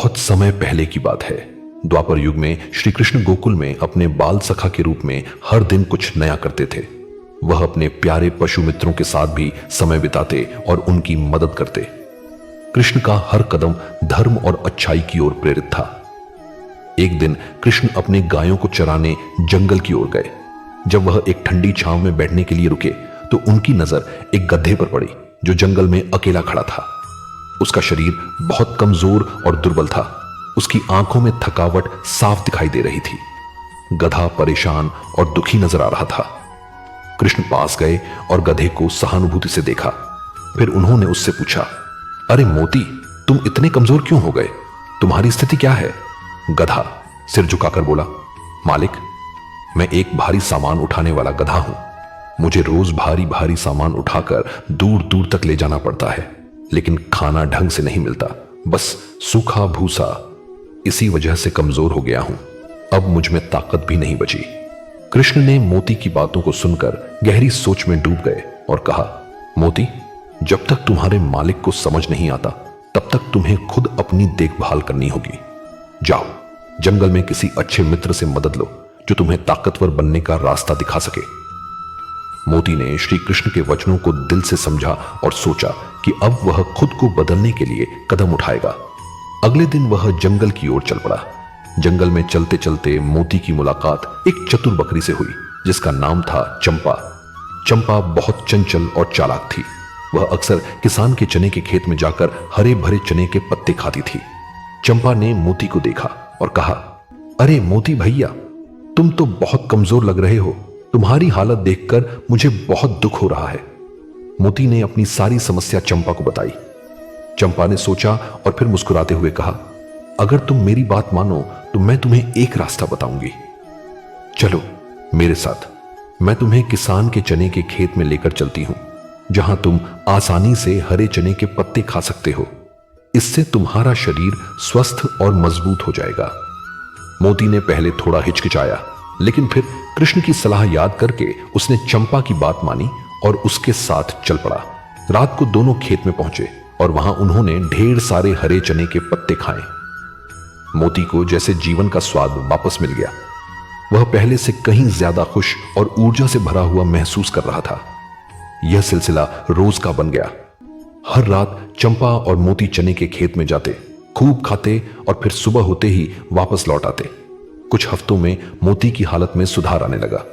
बहुत समय पहले की बात है। द्वापर युग में श्री कृष्ण गोकुल में अपने बाल सखा के रूप में हर दिन कुछ नया करते थे। वह अपने प्यारे पशु मित्रों के साथ भी समय बिताते और उनकी मदद करते। कृष्ण का हर कदम धर्म और अच्छाई की ओर प्रेरित था। एक दिन कृष्ण अपने गायों को चराने जंगल की ओर गए। जब वह एक ठंडी छांव में बैठने के लिए रुके तो उनकी नजर एक गधे पर पड़ी जो जंगल में अकेला खड़ा था। उसका शरीर बहुत कमजोर और दुर्बल था। उसकी आंखों में थकावट साफ दिखाई दे रही थी। गधा परेशान और दुखी नजर आ रहा था। कृष्ण पास गए और गधे को सहानुभूति से देखा। फिर उन्होंने उससे पूछा, अरे मोती, तुम इतने कमजोर क्यों हो गए? तुम्हारी स्थिति क्या है? गधा सिर झुकाकर बोला, मालिक, मैं एक भारी सामान उठाने वाला गधा हूं। मुझे रोज भारी भारी सामान उठाकर दूर दूर तक ले जाना पड़ता है, लेकिन खाना ढंग से नहीं मिलता, बस सूखा भूसा। इसी वजह से कमजोर हो गया हूं। अब मुझ में ताकत भी नहीं बची। कृष्ण ने मोती की बातों को सुनकर गहरी सोच में डूब गए और कहा, मोती, जब तक तुम्हारे मालिक को समझ नहीं आता तब तक तुम्हें खुद अपनी देखभाल करनी होगी। जाओ, जंगल में किसी अच्छे मित्र से मदद लो जो तुम्हें ताकतवर बनने का रास्ता दिखा सके। मोती ने श्री कृष्ण के वचनों को दिल से समझा और सोचा कि अब वह खुद को बदलने के लिए कदम उठाएगा। अगले दिन वह जंगल की ओर चल पड़ा। जंगल में चलते चलते मोती की मुलाकात एक चतुर बकरी से हुई जिसका नाम था चंपा। चंपा बहुत चंचल और चालाक थी। वह अक्सर किसान के चने के खेत में जाकर हरे भरे चने के पत्ते खाती थी। चंपा ने मोती को देखा और कहा, अरे मोती भैया, तुम तो बहुत कमजोर लग रहे हो। तुम्हारी हालत देखकर मुझे बहुत दुख हो रहा है। मोती ने अपनी सारी समस्या चंपा को बताई। चंपा ने सोचा और फिर मुस्कुराते हुए कहा, अगर तुम मेरी बात मानो तो मैं तुम्हें एक रास्ता बताऊंगी। चलो मेरे साथ, मैं तुम्हें किसान के चने के खेत में लेकर चलती हूं, जहां तुम आसानी से हरे चने के पत्ते खा सकते हो। इससे तुम्हारा शरीर स्वस्थ और मजबूत हो जाएगा। मोती ने पहले थोड़ा हिचकिचाया, लेकिन फिर कृष्ण की सलाह याद करके उसने चंपा की बात मानी और उसके साथ चल पड़ा। रात को दोनों खेत में पहुंचे और वहां उन्होंने ढेर सारे हरे चने के पत्ते खाए। मोती को जैसे जीवन का स्वाद वापस मिल गया। वह पहले से कहीं ज्यादा खुश और ऊर्जा से भरा हुआ महसूस कर रहा था। यह सिलसिला रोज का बन गया। हर रात चंपा और मोती चने के खेत में जाते, खूब खाते और फिर सुबह होते ही वापस लौट आते। कुछ हफ्तों में मोती की हालत में सुधार आने लगा।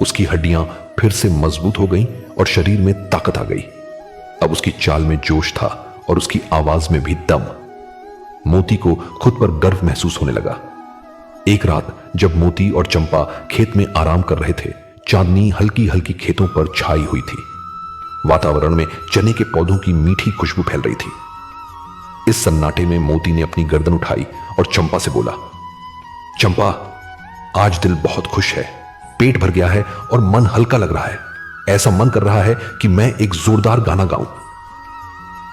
उसकी हड्डियां फिर से मजबूत हो गईं और शरीर में ताकत आ गई। अब उसकी चाल में जोश था और उसकी आवाज में भी दम। मोती को खुद पर गर्व महसूस होने लगा। एक रात जब मोती और चंपा खेत में आराम कर रहे थे, चांदनी हल्की हल्की खेतों पर छाई हुई थी। वातावरण में चने के पौधों की मीठी खुशबू फैल रही थी। इस सन्नाटे में मोती ने अपनी गर्दन उठाई और चंपा से बोला, चंपा, आज दिल बहुत खुश है, पेट भर गया है और मन हल्का लग रहा है। ऐसा मन कर रहा है कि मैं एक जोरदार गाना गाऊं।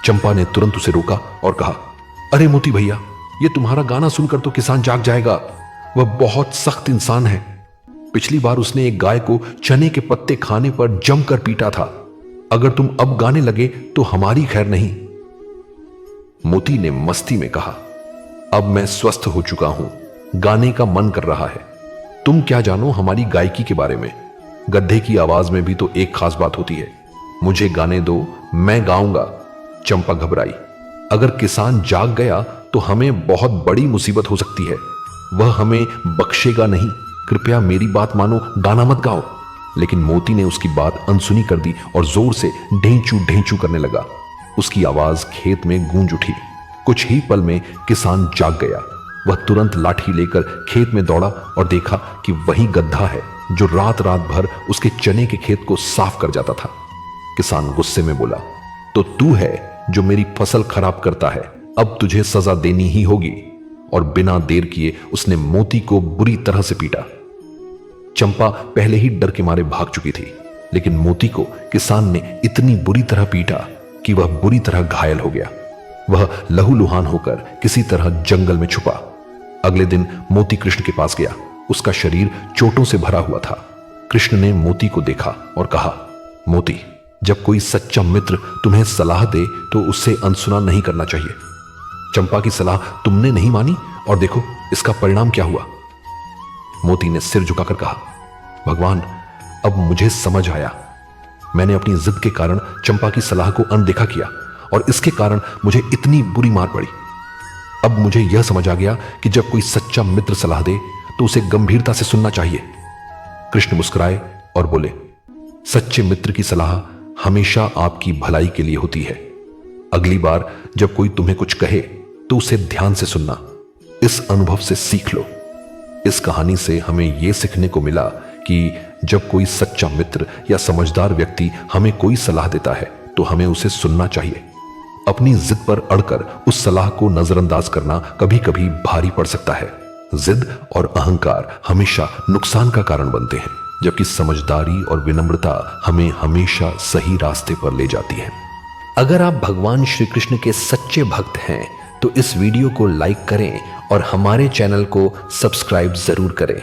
चंपा ने तुरंत उसे रोका और कहा, अरे मोती भैया, ये तुम्हारा गाना सुनकर तो किसान जाग जाएगा। वह बहुत सख्त इंसान है। पिछली बार उसने एक गाय को चने के पत्ते खाने पर जमकर पीटा था। अगर तुम अब गाने लगे तो हमारी खैर नहीं। मोती ने मस्ती में कहा, अब मैं स्वस्थ हो चुका हूं, गाने का मन कर रहा है। तुम क्या जानो हमारी गायकी के बारे में। गद्दे की आवाज में भी तो एक खास बात होती है। मुझे गाने दो, मैं गाऊंगा। चंपा घबराई। अगर किसान जाग गया तो हमें बहुत बड़ी मुसीबत हो सकती है। वह हमें बख्शेगा नहीं। कृपया मेरी बात मानो, गाना मत गाओ। लेकिन मोती ने उसकी बात अनसुनी कर दी और जोर से ढेंचू ढेंचू करने लगा। उसकी आवाज खेत में गूंज उठी। कुछ ही पल में किसान जाग गया। वह तुरंत लाठी लेकर खेत में दौड़ा और देखा कि वही गधा है जो रात रात भर उसके चने के खेत को साफ कर जाता था। किसान गुस्से में बोला, तो तू है जो मेरी फसल खराब करता है, अब तुझे सजा देनी ही होगी। और बिना देर किए उसने मोती को बुरी तरह से पीटा। चंपा पहले ही डर के मारे भाग चुकी थी, लेकिन मोती को किसान ने इतनी बुरी तरह पीटा कि वह बुरी तरह घायल हो गया। वह लहूलुहान होकर किसी तरह जंगल में छुपा। अगले दिन मोती कृष्ण के पास गया। उसका शरीर चोटों से भरा हुआ था। कृष्ण ने मोती को देखा और कहा, मोती, जब कोई सच्चा मित्र तुम्हें सलाह दे तो उससे अनसुना नहीं करना चाहिए। चंपा की सलाह तुमने नहीं मानी और देखो इसका परिणाम क्या हुआ। मोती ने सिर झुकाकर कहा, भगवान, अब मुझे समझ आया। मैंने अपनी जिद के कारण चंपा की सलाह को अनदेखा किया और इसके कारण मुझे इतनी बुरी मार पड़ी। अब मुझे यह समझ आ गया कि जब कोई सच्चा मित्र सलाह दे तो उसे गंभीरता से सुनना चाहिए। कृष्ण मुस्कुराए और बोले, सच्चे मित्र की सलाह हमेशा आपकी भलाई के लिए होती है। अगली बार जब कोई तुम्हें कुछ कहे तो उसे ध्यान से सुनना। इस अनुभव से सीख लो। इस कहानी से हमें यह सीखने को मिला कि जब कोई सच्चा मित्र या समझदार व्यक्ति हमें कोई सलाह देता है तो हमें उसे सुनना चाहिए। अपनी जिद पर अड़कर उस सलाह को नजरअंदाज करना कभी कभी भारी पड़ सकता है। जिद और अहंकार हमेशा नुकसान का कारण बनते हैं, जबकि समझदारी और विनम्रता हमें हमेशा सही रास्ते पर ले जाती है। अगर आप भगवान श्री कृष्ण के सच्चे भक्त हैं तो इस वीडियो को लाइक करें और हमारे चैनल को सब्सक्राइब जरूर करें।